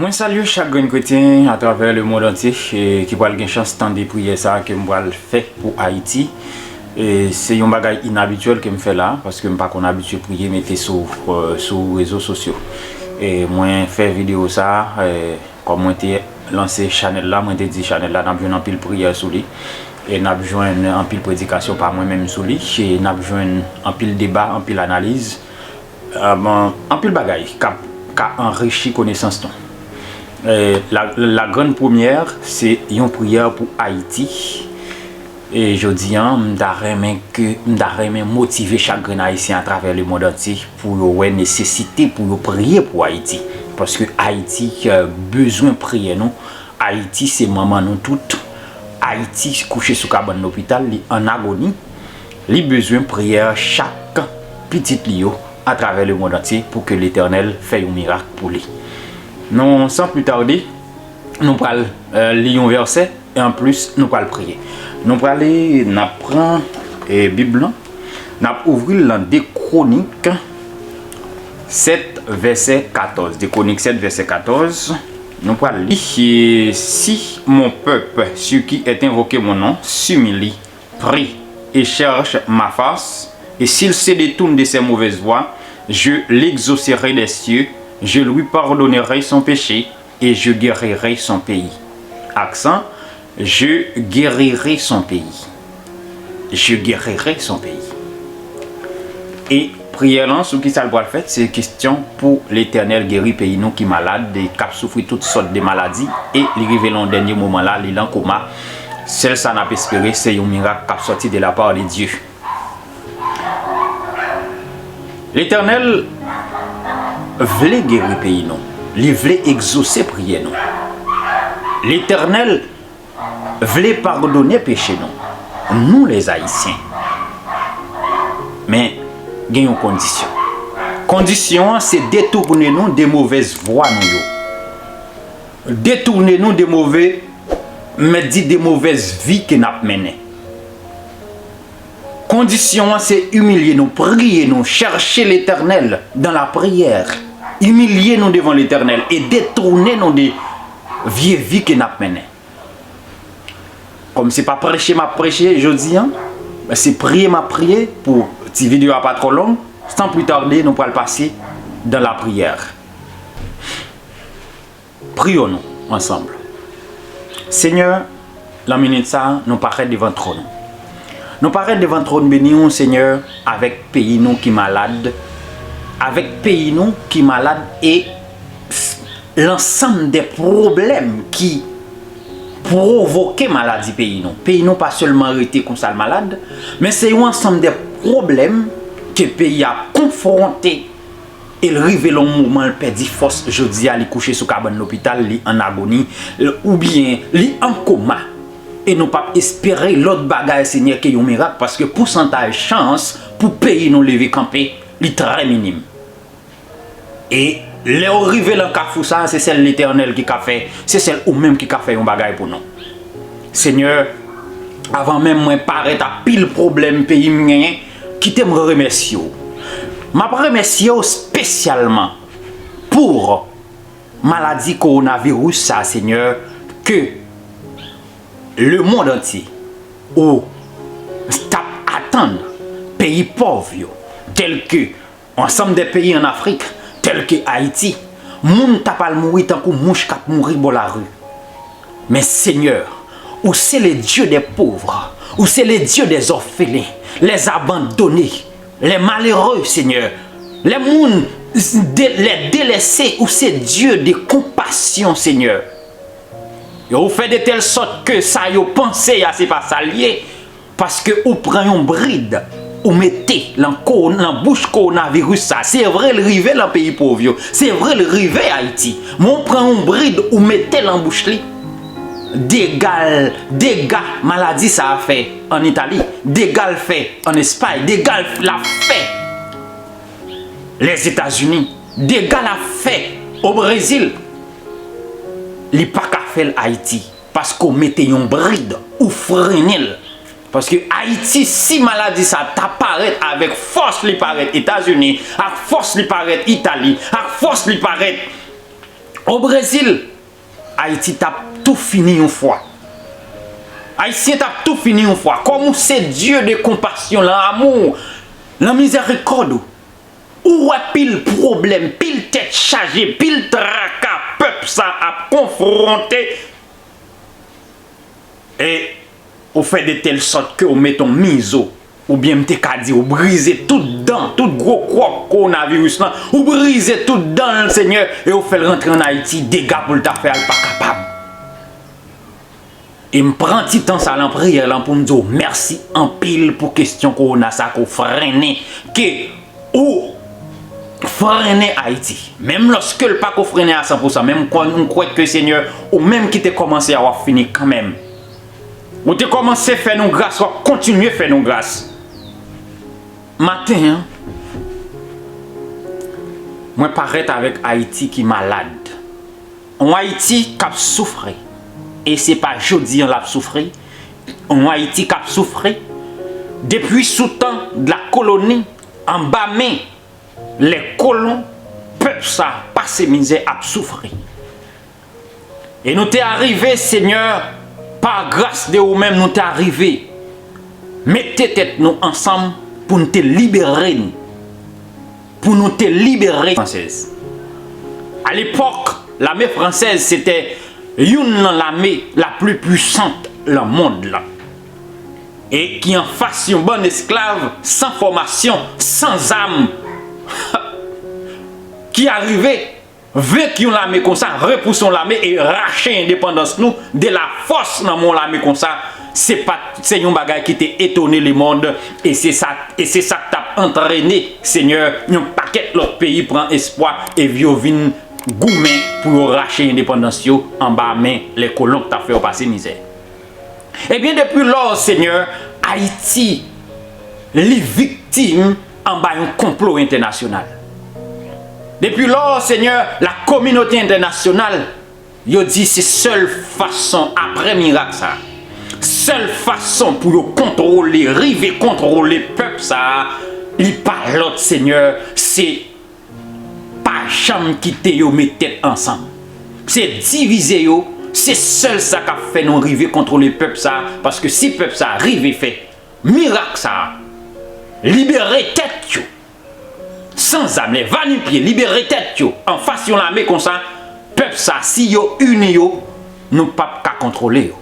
Moi salue chaque grand chrétien à travers le monde entier qui va avoir une chance de prier ça que moi faire pour Haïti. Et c'est un bagage inhabituel que je fais là parce que je ne suis pas habitué à prier mettre sur les réseaux sociaux. Et moi faire vidéo ça comme moi t'ai lancé channel là, moi t'ai dit channel là n'a besoin en pile prière sur lui et n'a besoin en pile prédication par moi-même sur lui et n'a besoin en pile débat, en pile analyse, en pile bagage qui enrichit connaissance ton. La grande première, c'est une prière pour Haïti. Et je dis, je motiver chaque Haïtien à travers le monde entier pour avoir nécessité pour prier pour Haïti. Parce que Haïti a besoin de prier. Non? Haïti, c'est maman nous toutes. Haïti, couché sous cabane d'hôpital, en agonie. Il a besoin de prière chaque petit lieu à travers le monde entier pour que l'Éternel fasse un miracle pour lui. Non, sans plus tarder, nous allons lire un verset et en plus nous allons prier. Nous allons aller, nous prendre la Bible, nous allons ouvrir dans des Chroniques 7 verset 14. Des Chroniques 7 verset 14. Nous allons lire. Si mon peuple, sur qui est invoqué mon nom, s'humilie, prie et cherche ma face, et s'il se détourne de ses mauvaises voies, je l'exaucerai des cieux. Je lui pardonnerai son péché et je guérirai son pays. Accent, je guérirai son pays. Je guérirai son pays. Et prière là, ce qui ça doit faire, c'est question pour l'Éternel guérir pays nous qui malade, qui souffrent toutes sortes de maladies et les révélons au dernier moment là, les en coma. Celle ça n'a pas espéré, c'est un miracle qui sorti de la part de Dieu. L'Éternel voulait guérir le pays, non. Il voulait exaucer prier, non. L'Éternel voulait pardonner péché, non. Nous, les Haïtiens. Mais, il y a une condition. Condition, c'est détourner nous des mauvaises voies, nous. Détourner nous des mauvais, mais dit des mauvaises vies que nous avons menées. Condition, c'est humilier nous, prier nous, chercher l'Éternel dans la prière. Humilier nous devant l'Éternel et détourner nous des vieilles vies que nous avons menées. Comme c'est pas prêcher, ma prêcher, je dis, hein, c'est prier, ma prier pour cette vidéo pas trop longue. Sans plus tarder, nous allons passer dans la prière. Prions-nous ensemble. Seigneur, la minute ça, nous paraît devant le trône. Nous paraît devant le trône béni, Seigneur, avec pays nous qui malade. Avec pays nous qui malade et l'ensemble des problèmes qui provoquent maladie pays nous. Pays nous pas seulement arrêté comme ça malade, mais c'est un ensemble des problèmes que le pays a confronté. Et le révèle au moment il perd force, je dis à lui coucher sous cabane l'hôpital, li en agonie ou bien li en coma. Et nous pas espérer l'autre bagage Seigneur qui est un miracle parce que pourcentage chance pour pays nous lever camper est très minime. Et les arrivés dans le cafou ça, c'est celle l'Éternel qui a fait, c'est celle ou même qui a fait un bagage pour nous. Seigneur, avant même moi paraître à pile problème pays mien, qui t'aime remercier. M'a remercier spécialement pour maladie coronavirus ça Seigneur que le monde entier ou attendre pays pauvres tels que ensemble des pays en Afrique tels que Haïti, moun t'a pas mourir tant que mouche k'ap mourir dans la rue. Mais Seigneur, ou c'est le Dieu des pauvres, ou c'est le Dieu des orphelins, les abandonnés, les malheureux, Seigneur, les moun, les délaissés, ou c'est Dieu de compassion, Seigneur. Vous faites de telle sorte que ça, vous pensez à c'est pas ça lié, parce que vous prenez un bride. Ou mettez dans la bouche coronavirus ça. C'est vrai le rivet dans le pays pauvre. C'est vrai le rivet Haïti. Mon prend un bride ou mettez dans la bouche li. Dégâts maladie ça a fait en Italie. Dégâts fait en Espagne. Dégâts l'a fait les États-Unis. Dégâts l'a fait au Brésil. Il pas qu'à faire Haïti parce qu'on mettait un bride ou frenil. Parce que Haïti, si maladie ça t'apparaît avec force, il paraît États-Unis, avec force, il paraît Italie, avec force, il paraît Au Brésil, Haïti t'a tout fini une fois. Haïtien t'a tout fini une fois. Comme c'est Dieu de compassion, l'amour, la miséricorde. Ou a pile problème, pile tête chargée, pile tracas, peuple ça a confronté. Et on fait de telle sorte que on met ton miso. Ou bien m'te ka di ou briser tout dent, tout gros croc coronavirus là, ou briser tout dent le Seigneur et ou fait rentrer en Haïti, dégâts pour le faire pas capable. Et me prend petit temps ça en prière là pour me dire merci en pile pour question corona ça qu'on freiner que ou freiner Haïti. Même lorsque le pas qu'on freiner à 100%, même quand on croit que Seigneur ou même qui t'a commencé à avoir fini quand même. Ou t'as commencé à faire nos grâces, ou continuer à faire nos grâces. Matin, moi paraît avec Haïti qui est malade. En Haïti qui a souffert. Et ce n'est pas jeudi on l'a souffert. En Haïti qui a souffert. Depuis sous temps de la colonie, en bas main, les colons, peuple ça, passé misère, a souffert. Et nous t'es arrivé, Seigneur, par grâce de vous-même, nous t'es arrivé. Mettez tête nous ensemble pour nous te libérer. Pour nous te libérer. Française. À l'époque, l'armée française, c'était l'armée la plus puissante dans le monde. Là. Et qui en face un bon esclave, sans formation, sans âme, qui arrivait, vainquons l'armée comme ça, repoussons l'armée et racher l'indépendance nous, de la force dans mon armée comme ça. C'est un bagage qui t'a étonné le monde et c'est ça qui t'a entraîné, Seigneur, un paquet l'autre pays prend espoir et vient goumer pour racher l'indépendance en bas main les colons qui t'a fait passer misère. Et bien depuis lors, Seigneur, Haïti les victimes en bas un complot international. Depuis lors, Seigneur, la communauté internationale, yo dit c'est seule façon après miracle ça. Seule façon pour contrôler, river contrôler le peuple, ça, il pas l'autre Seigneur, c'est pas jamais quitter yo mettre tête ensemble. C'est diviser yo, c'est seul ça qui a fait nous river contrôler le peuple, ça, parce que si le peuple ça arrive fait miracle ça, libérer tête yo, sans âme, les vanipiers, libérer tête yo, en face yon l'armée comme ça, peuple ça, si yo uni yo, nous pas qu'à contrôler yo.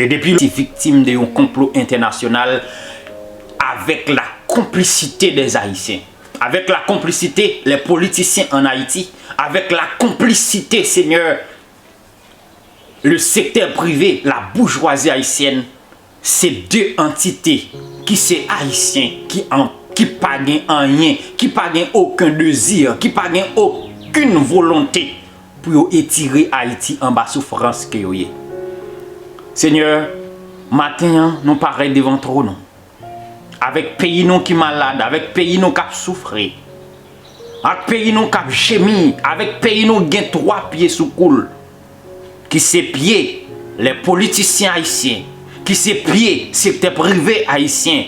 Et depuis les victimes d'un complot international avec la complicité des Haïtiens, avec la complicité des politiciens en Haïti, avec la complicité, Seigneur, le secteur privé, la bourgeoisie haïtienne, c'est deux entités qui sont haïtiens, qui pas rien, qui pas aucun désir, qui pas aucune volonté pour étirer Haïti en bas souffrance que yo yé. Seigneur, matin, nous paraît devant trop non. Avec pays nous qui malade, avec pays nous qui souffrent, avec pays nous qui gémi, avec pays nous qui ont 3 pieds sous coule, qui se pieds les politiciens haïtiens, qui se pieds secteur privé haïtien,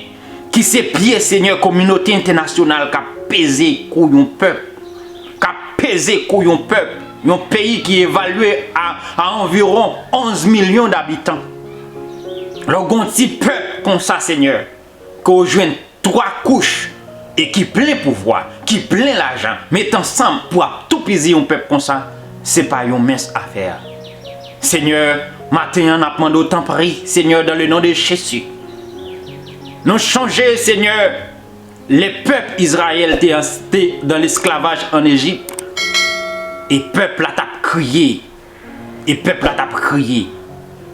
qui se pieds Seigneur communauté internationale qui a pesé couillon peuple, qui a pesé couillon peuple. Un pays qui est évalué à environ 11 millions d'habitants. Le petit peuple comme ça, Seigneur, qu'on joue 3 couches et qui plein pouvoir, qui plein l'argent, met ensemble pour tout piser un peuple comme ça, c'est pas une mince affaire. Seigneur, maintenant, on a demandé autant prix, Seigneur, dans le nom de Jésus. Nous changer, Seigneur, les peuples Israël étaient dans l'esclavage en Égypte. Et peuple a crié. Et peuple a crié.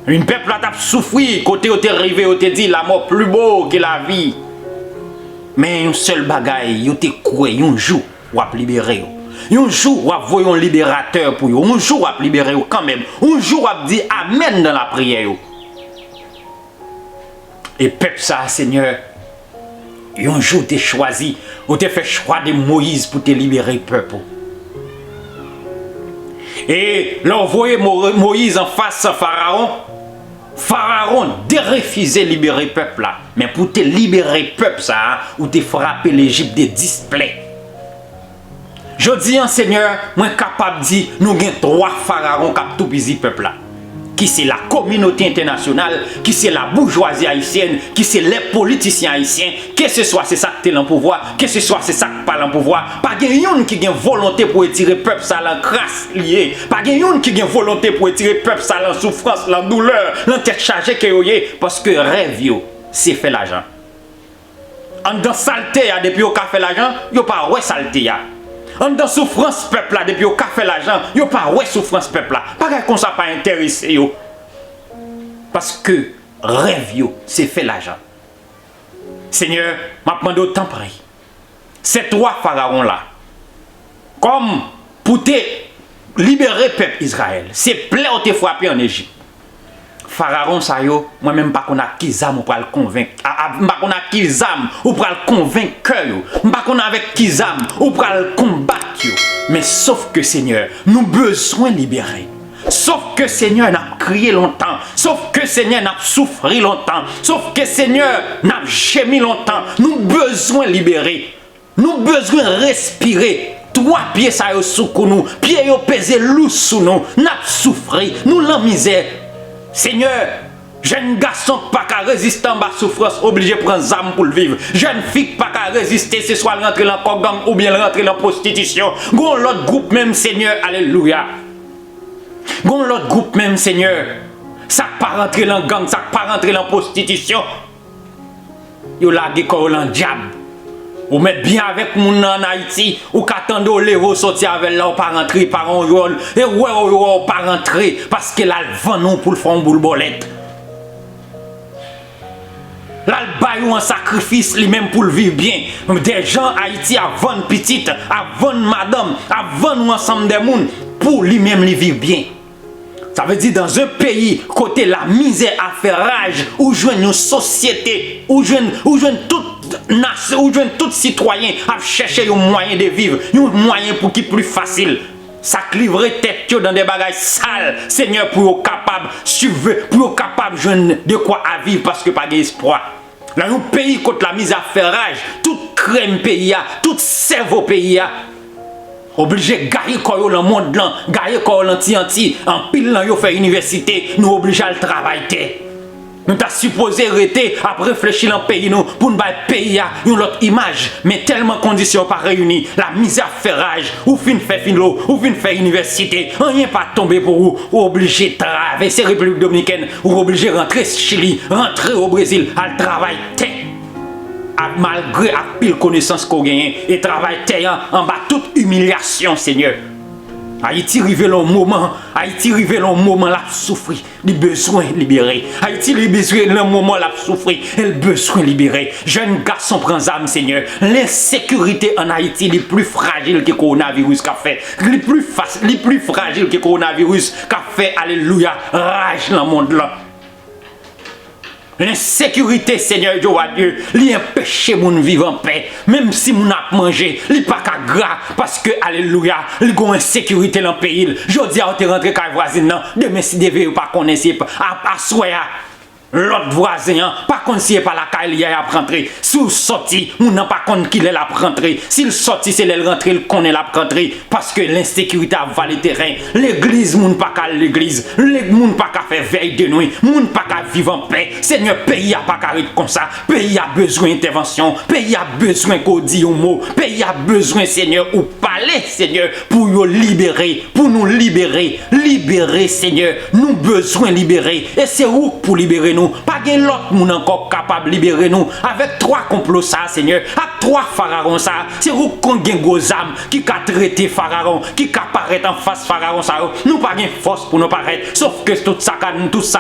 Un peuple a souffert. Côté où t'es arrivé, où t'es dit la mort plus beau que la vie. Mais un seul bagaille, où t'es croué, un jour, ou a libéré. Un jour, ou a voyé un libérateur pour vous. Un jour, ou a libéré quand même. Un jour, ou a dit Amen dans la prière. Et peuple ça, Seigneur, un jour t'es choisi, ou t'es fait choix de Moïse pour te libérer le peuple. Et l'envoyer Moïse en face à Pharaon. Pharaon de refuser de libérer le peuple là. Mais pour te libérer le peuple ça, ou te frapper l'Égypte de 10 plaies. Je dis, Seigneur, moi capable de dire, nous avons 3 pharaons qui ont tout pisi peuple là. Qui c'est la communauté internationale, qui c'est la bourgeoisie haïtienne, qui c'est les politiciens haïtiens, que ce soit c'est ça qui est dans le pouvoir, que ce soit c'est ça qui parle en pouvoir. Pas quelqu'un qui a volonté pour retirer le peuple ça la grâce liée. Pas quelqu'un qui a volonté pour retirer le peuple ça la souffrance, la douleur, la tête chargée que vous avez, parce que rêve c'est fait l'argent. En dans saleté depuis au fait l'argent, yo pas ouais saleté. En dans souffrance peuple là depuis au fait l'argent, yo pas ouais souffrance peuple là. Pas qu'on ça pas intéressé yo. Parce que rêve yo, c'est fait l'argent. Seigneur, m'a demandé autant prie. Ces 3 pharaons là, comme pour te libérer peuple Israël, c'est plein ou te frappé en Égypte. Pharaon ça yo, moi-même pas qu'on a qui zam ou pour le convaincre. Pas qu'on a qui zam ou pour le convaincre yo. Pas qu'on a avec qui zam ou pour le combattre yo. Mais sauf que Seigneur, nous besoin libérer. Sauf que Seigneur n'a crié longtemps. Sauf que Seigneur n'a souffert longtemps. Sauf que Seigneur n'a gémi longtemps. Nous besoin libérer. Nous besoin respirer. 3 pieds ça yo sous nous. Pieds yo pesé loup sous nous. N'a souffert. Nous la misère. Seigneur, jeune garçon pas qu'à résister en bas souffrance, obligé de prendre zam pour le vivre. Jeune fille pas qu'à résister, c'est soit rentrer dans le gang ou bien rentrer dans la prostitution. Gon l'autre groupe même, Seigneur, alléluia. Gon l'autre groupe même, Seigneur, ça pas rentrer dans le gang, ça pas rentrer dans la prostitution. Yo la décolle en diable. Ou mettre bien avec moun en Haïti, ou qu'attendre au levo sortir avec là, ou pas rentrer par un rôle, et ouais, ou pas rentrer, parce que là, le vent nous pour le faire un boule bolette. Là, le bail un sacrifice, lui-même pour le vivre bien. Des gens Haïti à vendre petite, à vendre madame, à vendre ensemble des moun, pour lui-même le vivre bien. Ça veut dire dans un pays, côté la misère à faire rage, où joindre une société, où joindre tout citoyen à chercher un moyen de vivre, un moyen pour qui plus facile. Ça livrer tête dans des bagages sales, Seigneur, pour capable pour capable de quoi à vivre parce que pas d'espoir. Dans un pays contre la misère à faire rage, toute crème pays, tout cerveau pays. Obligé de gagner dans le monde, gagner dans l'anti, en pile dans yo fait université, nous obligés à le travailler. Nous t'as supposé arrêter après réfléchir dans le pays nous pour nous payer une autre image, mais tellement conditions pas réunies, la misère fait rage, ou fin fait l'eau, ou fin fait université, rien pas tomber pour vous, ou obligé de traverser République Dominicaine, ou obligé de rentrer Chili, rentrer au Brésil, à le travailler. Malgré la pile connaissance qu'on gagne et travail en bas toute humiliation, Seigneur. Haïti rive le moment, la souffrir, le besoin libéré. Haïti le moment la souffrir, le besoin libéré. Jeune garçon prend âme, Seigneur. L'insécurité en Haïti est plus fragile que le coronavirus qu'a fait. Le plus fragile que le coronavirus qu'a fait, alléluia, rage dans le monde là. L'insécurité, Seigneur Dieu, lui empêche moun vivre en paix. Même si moun a mangé, li pas qu'à gras. Parce que, alléluia, li gon insécurité dans le pays. Jodi a te rentré kay voisine nan. Demain si devez pas connaître à soya. L'autre voisin, pas qu'on si pas la caille à rentrer. Si vous sorti, moun n'a pas compte qu'il est la rentrer. S'il sorti, c'est le rentrer, il connaît la rentrer. Parce que l'insécurité a valé terrain. L'église, moun pas qu'à l'église. Moun pas qu'à faire veille de nuit. Moun pas qu'à vivre en paix. Seigneur, pays a pas qu'à être comme ça. Pays a besoin d'intervention. Pays a besoin qu'on dise un mot. Pays a besoin, Seigneur, ou parler, Seigneur, pour nous libérer. Pour nous libérer. Libérer, Seigneur. Nous besoin libérer. Et c'est où pour libérer nous? Pas de l'autre monde encore capable de libérer nous. Avec 3 complots ça, Seigneur. Avec 3 pharaons ça. C'est où qu'on gagne gros âmes qui a traité pharaon, qui a paraître en face pharaon ça. Nous pas de force pour nous paraître. Sauf que tout ça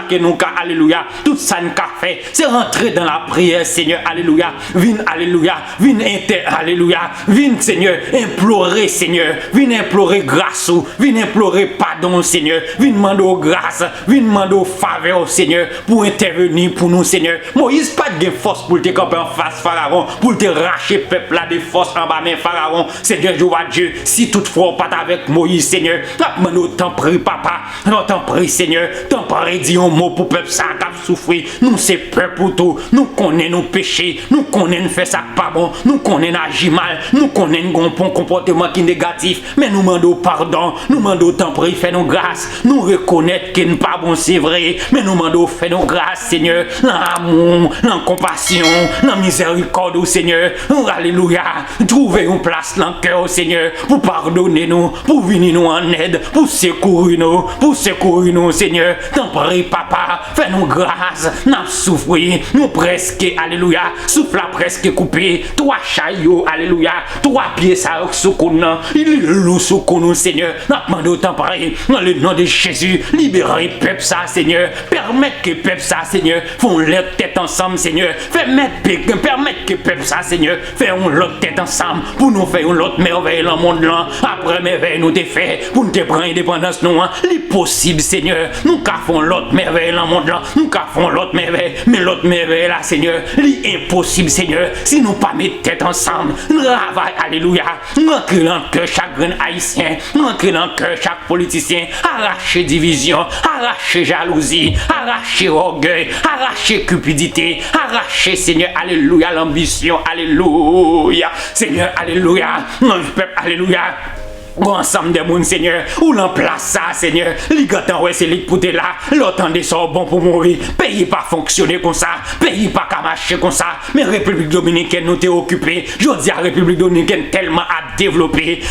que nous alléluia, tout ça nous fait, c'est rentrer dans la prière, Seigneur, alléluia. Viens, alléluia. Viens alléluia. Viens, Seigneur, implorer, Seigneur. Viens implorer grâce. Viens implorer pardon, Seigneur. Viens demander grâce. Viens demander faveur, Seigneur, pour intervenir pour nous, Seigneur. Moïse pas de force pour te camper en face pharaon, pour te racher peuple là de force en bas mais pharaon. Seigneur Dieu, si toutefois pas avec Moïse, Seigneur, t'en prie papa, t'en prie Seigneur, t'en prie dis un mot pour peuple ça, souffert, nous c'est peur pour tout, nous connaissons nos péchés, nous connaissons faire ça pas bon, nous connaissons agir mal, nous connaissons un bon comportement qui est négatif, mais nous demandons pardon, nous demandons tant pis, fais nos grâces, nous reconnaître que nous pas bon c'est vrai, mais nous demandons fais nos grâces Seigneur, dans l'amour, dans la compassion, dans la miséricorde au Seigneur, alléluia, trouvez une place dans le cœur au Seigneur, pour pardonner nous, pour venir nous en aide, pour secourir nous Seigneur, tant pis papa, fais nous grâce, nous souffrir, nous presque, alléluia, souffle presque coupé, trois chaillots, alléluia, trois pieds ça sous nous, il est lourd sous nous Seigneur, nous demandons tant pis, dans le nom de Jésus, libérez peuple ça Seigneur, permettre que peuple ça Seigneur, font leur tête ensemble Seigneur, permettre que peuple ça Seigneur, faisons l'autre tête ensemble, pour nous faire l'autre merveille dans le monde là, après merveille nous défaire, pour nous prendre indépendance nous, les possible Seigneur, nous faisons l'autre merveille dans le monde là, nous faisons l'autre merveille, mais l'autre merveille là Seigneur, l'impossible Seigneur, si nous pas mettre tête ensemble, nous travaillons, alléluia, nous ancrer dans le cœur chaque grain haïtien, nous ancrer dans le cœur chaque politicien, arracher division, arracher jalousie, arracher orgueil, arracher cupidité, arracher Seigneur, alléluia, l'ambition, alléluia, Seigneur, alléluia, non peuple, alléluia. Bon ensemble de monde Seigneur, ou l'en place ça Seigneur, les gars ouais c'est les pour là, l'autant des sorts bon pour mourir, pays pas fonctionner comme ça, pays pas qu'à marcher comme ça, mais République Dominicaine nous t'es occupé, je dis à République Dominicaine tellement à développer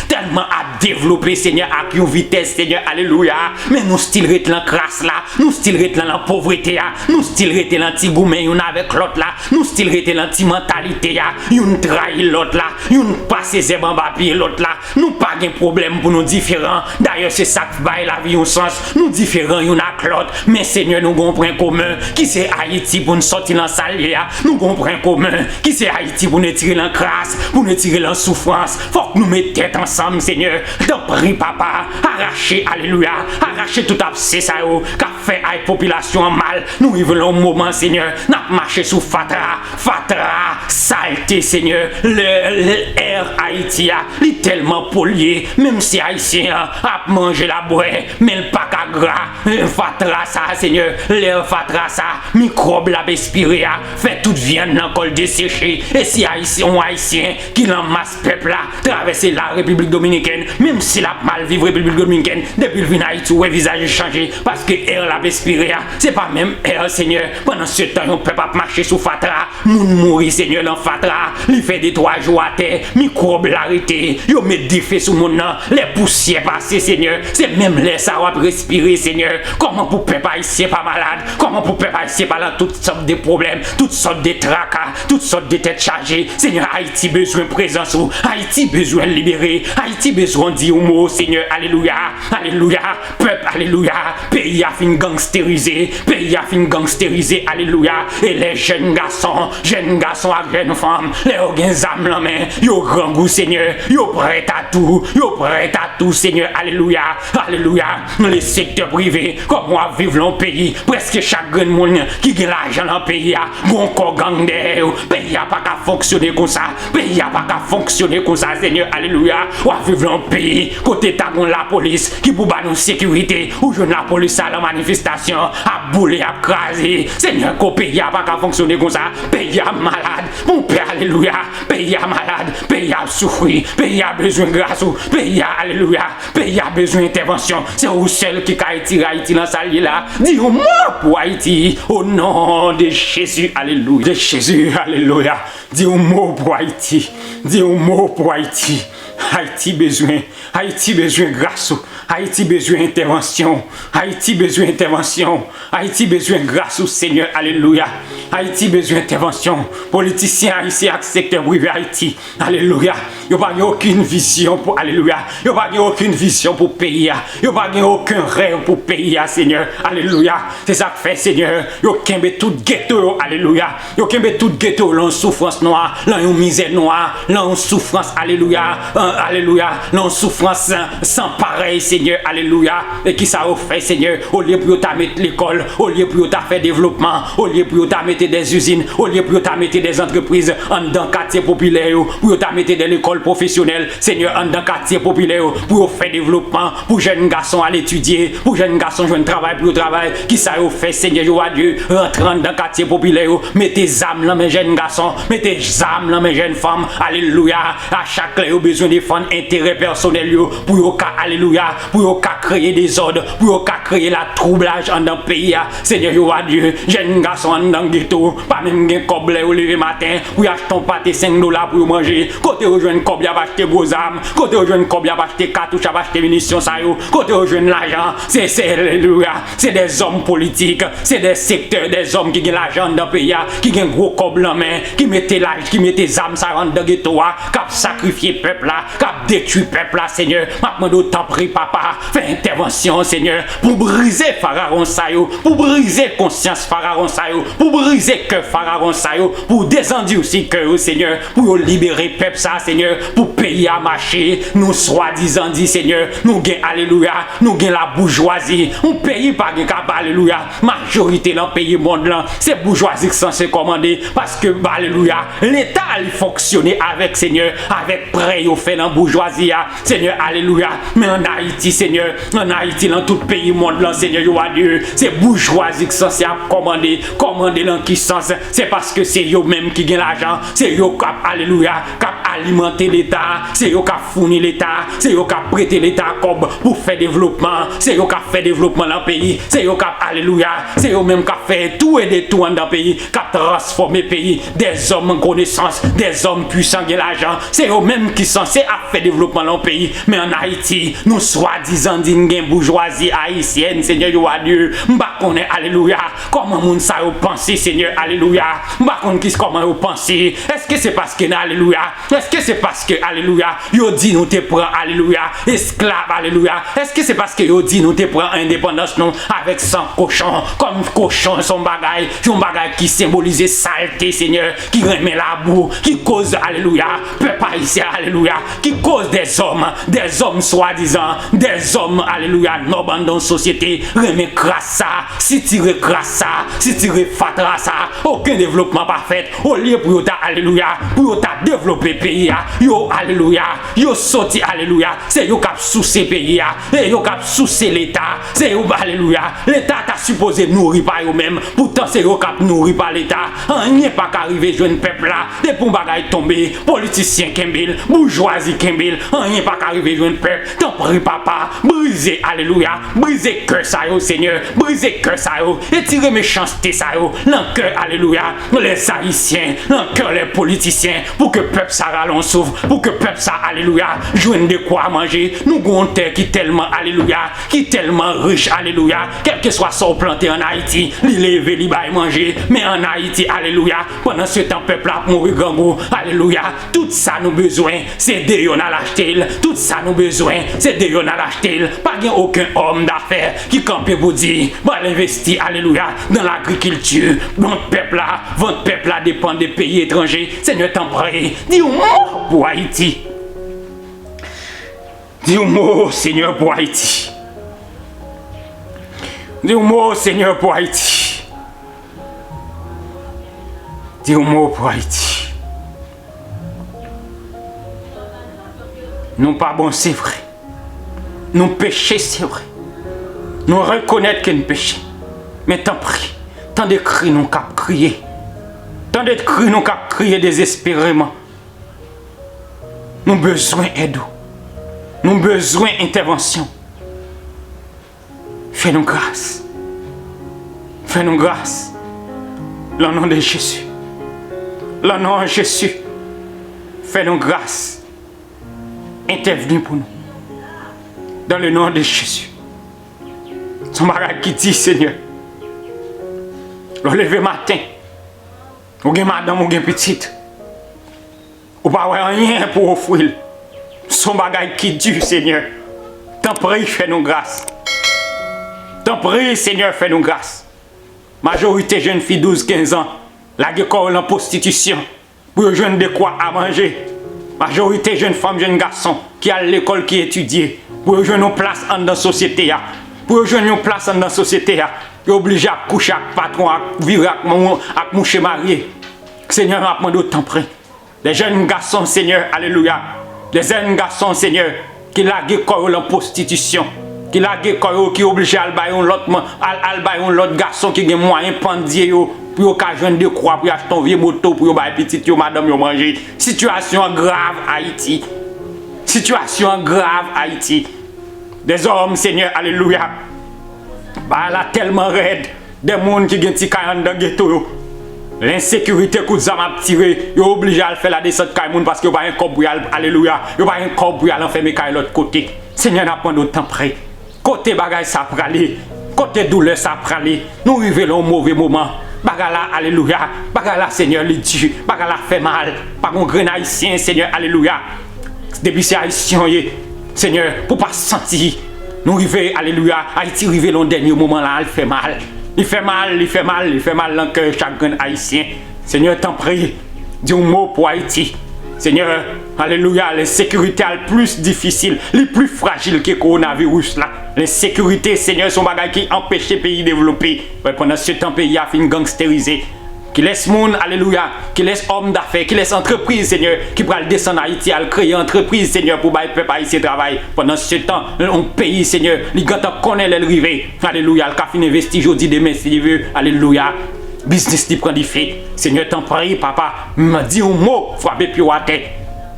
Seigneur à une vitesse Seigneur, alléluia, mais nous style rete la crasse là, nous style rete la pauvreté là, nous style rete la petit gourmet une avec l'autre là, nous style rete la petit mentalité là, une trahit l'autre là, une passer ses bambapis l'autre là, nous pas gain problème pour nous différents. D'ailleurs, c'est ça qui baille la vie au sens. Nous différents, il y en a l'autre. Mais Seigneur, nous avons un point commun. Qui c'est Haïti pour nous sortir dans la salle? Nous avons un point commun. Qui c'est Haïti pour nous tirer la crasse, pour nous tirer la souffrance? Faut que nous mettions tête ensemble, Seigneur. T'en prie, papa. Arracher, alléluia. Arracher tout abcès, ça, qu'a fait à la population en mal. Nous vivons un moment, Seigneur. Nous marché sous Fatra. Fatra, saleté, Seigneur. L'air Haïti, il est tellement pollué. Même si Haïtien a mangé la boue, mais le pas qu'à gras, fatra ça, Seigneur, l'air fatra ça, microbe la respirer, fait toute viande dans le col desséché. Et si Haïtien qui l'amasse peuple là, traverser la République Dominicaine, même si la mal vivre République Dominicaine, depuis le vin Haïti, où le visage changé, parce que l'air la respirer, c'est pas même air, Seigneur. Pendant ce temps, on peut pas marcher sous fatra, moun mourir, Seigneur, dans fatra, il fait des 3 jours à terre, microbe l'arrêter, yo met des faits sous mon nom. Les poussières passées, Seigneur, c'est même les ça va respirer, Seigneur. Comment pour peuple haïtien pas malade? Comment pour peuple haïtien pas dans toutes sortes de problèmes, toutes sortes de tracas, toutes sortes de têtes chargées? Seigneur, Haïti besoin de présence, Haïti besoin de libérer, Haïti besoin de dire un mot, Seigneur, alléluia, alléluia, peuple, alléluia, pays a fin gangstérisé, alléluia, et les jeunes garçons et jeunes femmes, les organes la main, yo grand goût, Seigneur, yo prêt à tout, Seigneur, alléluia, alléluia, les secteurs privés, comme moi vivre dans le pays, presque chaque grand monde qui a l'argent dans le pays, bon corps gang derrière, pays a pas qu'à fonctionner comme ça, Seigneur, alléluia, ou vivre dans le pays, côté t'as la police, qui pour nous sécurité, ou je la police à la manifestation, à bouler, à craser, Seigneur, qu'au pays a pas qu'à fonctionner comme ça, pays a malade, mon Père, alléluia, pays a malade, pays a souffrir, pays a besoin de grâce, pays a, alléluia, pays a besoin d'intervention, c'est vous seul qui a tiré Haïti dans sa ligne là, dis-moi pour Haïti, au nom de Jésus, alléluia, de Jésus, alléluia, dis un mot pour Haïti, Haïti besoin grâce, Haïti besoin intervention, Haïti besoin grâce au Seigneur, alléluia, Haïti besoin intervention, politiciens haïtiens avec secteur privé Haïti, alléluia, yo pas aucune vision pour, alléluia, yo pas aucune vision pour pays, yo pas aucun rêve pour pays, Seigneur, alléluia, c'est ça que fait Seigneur, yo kembe tout ghetto, alléluia, yo kembe tout ghetto, l'en souffrance noire, l'en misère noire, l'en souffrance, alléluia, alléluia, l'en souffrance sans pareil, Seigneur, alléluia, et qui ça fait, Seigneur, au lieu pour ta mettre l'école, au lieu pour ta faire développement, au lieu pour ta mettre des usines, au lieu pour ta mettre des entreprises en dans quartier populaire, pour ta mettre des écoles école professionnelle, Seigneur, en dans quartier populaire, pour faire développement, pour jeunes garçons à l'étudier, pour jeunes garçons jouer un travail pour le travail, qui ça vous fait, Seigneur, je vois Dieu, rentrant dans quartier populaire, mettez âmes là, mes jeunes garçons, mettez âmes là, mes jeunes femmes, alléluia, à chaque clé, vous besoin de défendre intérêt personnel, pour alléluia, pour créer des ordres, pour créer la troublage dans le pays, Seigneur, je vois Dieu, jeunes garçons dans le ghetto, pas même un coble au lever matin, pour acheter un pâté $5 pour manger, côté où jeune coble à acheter gros armes, côté où jeune coble à acheter cartouches, à acheter munitions, ça yo, côté où jeune l'argent, c'est alléluia, c'est des hommes politiques, c'est des secteurs, des hommes qui ont l'argent dans le pays, qui ont gros coble en main, qui mettent l'âge, qui mettent des armes, ça rentre dans le ghetto, qui ont sacrifié le peuple là, qui ont détruit le peuple là, Seigneur, maintenant d'autant prie, papa, fais intervention, Seigneur, pour briser Pharaon ça yo, pour briser conscience Pharaon ça yo, pour briser cœur Pharaon ça yo, pour descendre aussi cœur, Seigneur, pour libérer peuple ça, Seigneur, pour payer à marcher, nous soi-disant dit, Seigneur, nous gagnons, alléluia, nous gagnons la bourgeoisie, on paye pas de cap, alléluia, majorité dans le pays monde là, c'est bourgeoisie qui censé commander, parce que, alléluia, l'État il fonctionne avec, Seigneur, avec prêt au fait dans la bourgeoisie, Seigneur, alléluia, mais en Haïti, Seigneur, en Haïti, dans tout le pays monde là, Seigneur, Dieu, c'est bourgeoisie qui censé commander dans qui sens, c'est parce que c'est eux même qui gagnent l'argent, c'est eux qui, alléluia, qui alimenter l'État, c'est eux qui fournir l'État, c'est eux qui prêter l'État comme pour faire développement, c'est eux qui fait développement dans le pays, c'est eux qui, alléluia, c'est eux même qui fait tout et des tout dans le pays, qui transformer le pays, des hommes en connaissance, des hommes puissants qui ont l'argent, c'est eux même qui sont censés faire développement dans le pays, mais en Haïti, nous soi-disant d'une bourgeoisie haïtienne, Seigneur Dieu, m'ba connaît, alléluia, comment moun ça vous pensez, Seigneur, alléluia, m'ba connaît comment vous pensez, est-ce que c'est parce que, alléluia, est-ce que c'est parce que, alléluia, yo dit nous te prend, alléluia, esclave, alléluia, est-ce que c'est parce que yo dit nous te prend indépendance, non, avec 100 cochons, comme cochon, son bagage qui symbolise saleté, Seigneur, qui remet la boue, qui cause, alléluia, peuple haïtien, alléluia, qui cause des hommes soi-disant, des hommes, alléluia, nobles dans la société, remet crasse ça, si tu recrasse ça, si tu refatra ça, aucun développement pas fait, au lieu pour ta, alléluia, pour ta développer pays, yo, alléluia, yo sorti, alléluia, c'est yo qui a sous ces pays, et yo qui a sous l'État, c'est yo, alléluia, l'État t'a supposé nourrir par eux-mêmes, pourtant c'est yo qui a nourri par l'État, rien pas qu'arriver jeune peuple là, des pour bagaille tomber, politiciens Kembil, bourgeoisie Kembil, rien pas qu'arriver jeune peuple, t'en prie papa, brisez, alléluia, brisez cœur ça yo, Seigneur, brisez cœur ça yo, et tirez méchanceté ça yo, dans cœur, alléluia, les haïtiens, dans cœur les politiciens, pour que peuple ça rallonge souffre, pour que peuple ça, alléluia, joigne de quoi manger, nous avons une terre qui est tellement, alléluia, qui est tellement riche, alléluia, quel que soit son planté en Haïti, il lève, il va manger, mais en Haïti, alléluia, pendant ce temps, peuple a mourir gangou, alléluia, tout ça nous besoin, c'est de yon à l'acheter, tout ça nous besoin, c'est de yon à l'acheter, pas aucun homme d'affaires qui campe pour dire, va l'investir, alléluia, dans l'agriculture, notre peuple là dépend des pays étrangers, Seigneur t'en prie, dis un mot pour Haïti, dis un mot, Seigneur, pour Haïti, dis un mot, Seigneur, pour Haïti, dis un mot pour Haïti. Nous pas bon, c'est vrai. Nous péchons, c'est vrai. Nous reconnaître que nous péchons. Mais tant pis, tant de cris nous cap crier. Tant de cris nous cap crier désespérément. Nous besoin d'aide. Nous besoin d'intervention. Fais-nous grâce. Fais-nous grâce. Dans le nom de Jésus. Dans le nom de Jésus. Fais-nous grâce. Intervenez pour nous. Dans le nom de Jésus. Son bagage qui dit, Seigneur, le lever matin, ou gen madame ou gen petite, ou pas rien pour offrir. Son bagage qui dit, Seigneur, t'en prie, fais-nous grâce. T'en prie, Seigneur, fais-nous grâce. Majorité jeune fille 12-15 ans, la guécole en prostitution, pour jeune de quoi à manger. Majorité jeunes femmes, jeunes garçons qui à l'école qui étudient pour jouer nos places dans la société, pour jouer nos places dans la société, ils sont obligés à coucher avec patron, à vivre avec mon marié. Seigneur, nous demandons autant près. Les jeunes garçons, Seigneur, alléluia, Des jeunes garçons, Seigneur, qui laguent en prostitution. Qui laguent qui obligé à l'autre garçon qui a moyen de prendre pour occasion de croix, pour acheter un vieux moto, pour bailler petit, madame, manger. Situation grave, Haïti. Situation grave, Haïti. Des hommes, Seigneur, alléluia. Bah là, tellement raide. Des gens qui ont des cailles dans le ghetto. L'insécurité que vous avez tiré, vous obligé à faire la descente de parce que vous n'avez pas un corps pour alléluia. Vous n'avez pas un corps pour enfermer de l'autre côté. Seigneur, n'a pas notre temps prêt. Côté bagage, ça prend aller. Côté douleur, ça prend aller. Nous arrivons au mauvais moment. Bagala, alléluia. Bagala, Seigneur, le Dieu. Bagala fait mal. Par un grand haïtien, Seigneur, alléluia. Depuis ces haïtiens, Seigneur, pour pas sentir. Nous arrivons, alléluia. Haïti arrive au dernier moment là, il fait mal. Il fait mal, il fait mal, il fait mal dans le cœur chaque grand haïtien. Seigneur, t'en prie, dis un mot pour Haïti. Seigneur, alléluia, l'insécurité est le plus difficile, le plus fragile que le coronavirus là. L'insécurité, Seigneur, son bagage qui empêche le pays de développer. Pendant ce temps, le pays a fini gangstérisé. Qui laisse monde, alléluia, qui laisse homme d'affaires, qui laisse entreprise, Seigneur, qui va descendre en Haïti, à créer entreprise, Seigneur, pour que le peuple haïtien travaille. Pendant ce temps, on pays, Seigneur, les gars connaissent le rivé. Alléluia, le café investi aujourd'hui, demain, s'il veut, alléluia. Business qui prend des faits. Seigneur, t'en prie, papa, me dis un mot, frappez pied à terre.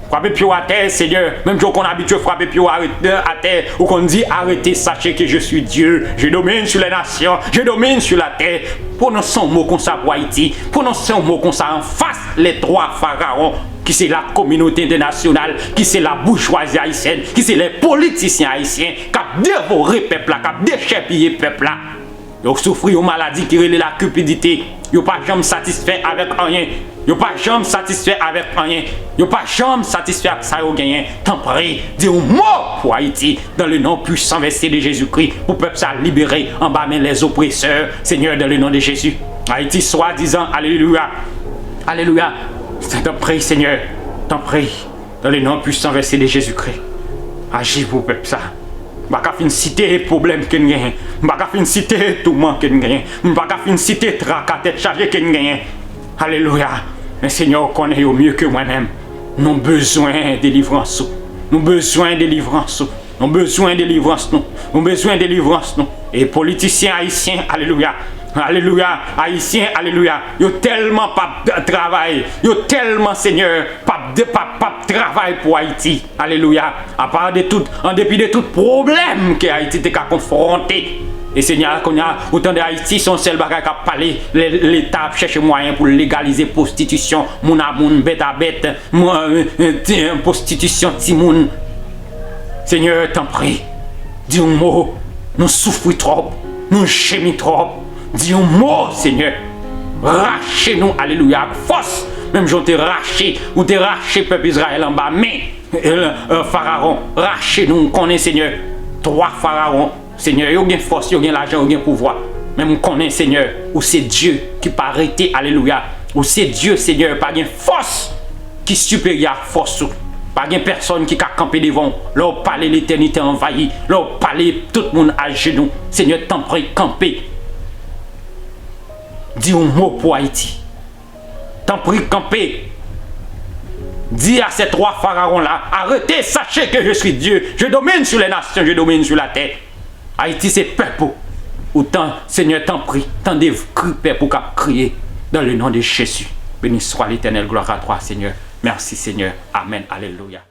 Frappez pied à terre, Seigneur. Même si on a habitué à frapper pied à terre, ou qu'on dit arrêtez, sachez que je suis Dieu. Je domine sur les nations, je domine sur la terre. Prononçons un mot comme ça pour Haïti. Prononçons un mot comme ça en face les trois pharaons. Qui c'est la communauté internationale, qui c'est la bourgeoisie haïtienne, qui c'est les politiciens haïtiens, qui ont dévoré le peuple, qui ont déchépillé le peuple. Ils ont souffert une maladie qui relève la cupidité. Ils n'ont pas jamais satisfait avec rien. Ils n'ont pas jamais satisfait avec rien. Ils n'ont pas jamais satisfait avec ça. Ils ont gagné. Tant pis, dis un mot pour Haïti, dans le nom puissant versé de Jésus-Christ, pour le peuple ça libérer en bas les oppresseurs. Seigneur, dans le nom de Jésus. Haïti, soi-disant, alléluia. Alléluia. T'en prie, Seigneur. T'en prie, dans le nom puissant versé de Jésus-Christ. Agis pour le peuple ça. Je ne vais pas citer les problèmes que nous avons. Je ne vais pas citer les tourments que nous avons. Je ne vais pas citer les tracas, tête chargée que nous avons. Alléluia. Mais Seigneur, connaît au mieux que moi-même. Nous avons besoin de délivrance. Nous avons besoin de délivrance. Nous avons besoin de délivrance. Nous avons besoin de délivrance. Et politiciens haïtiens, alléluia. Alléluia, haïtiens, alléluia. Ils ont tellement pas de travail. Ils ont tellement, Seigneur, pas de travail pour Haïti. Alléluia. À part de tout, en dépit de tout problème que Haïti est confronté. Et Seigneur, qu'on a autant de Haïti, son seul bagage qui a parlé, l'État cherche moyen pour légaliser la prostitution. Moun a moun, bête à bête, prostitution, timoun. Seigneur, t'en prie. Dis un mot. Nous souffrons trop. Nous gémissons trop. Dis un mot, Seigneur. Rachez-nous, alléluia, force. Même si on t'a raché, ou t'es raché, peuple Israël en bas. Mais, Pharaon, rachez-nous, on connaît, Seigneur. Trois pharaons, Seigneur, il y a force, il y a l'argent, il y a pouvoir. Même on connaît, Seigneur, ou c'est Dieu qui peut arrêter, alléluia. Ou c'est Dieu, Seigneur, pas une force qui est supérieure à force. Pas une personne qui a campé devant. Là, parler l'éternité envahie. Là, parler tout le monde à genoux. Seigneur, t'en prie, camper. Dis un mot pour Haïti. T'en prie, camper. Dis à ces trois pharaons-là, arrêtez, sachez que je suis Dieu. Je domine sur les nations, je domine sur la terre. Haïti, c'est peuple. Autant, Seigneur, t'en prie, tant de cris pour crier dans le nom de Jésus. Béni soit l'Éternel, gloire à toi, Seigneur. Merci, Seigneur. Amen. Alléluia.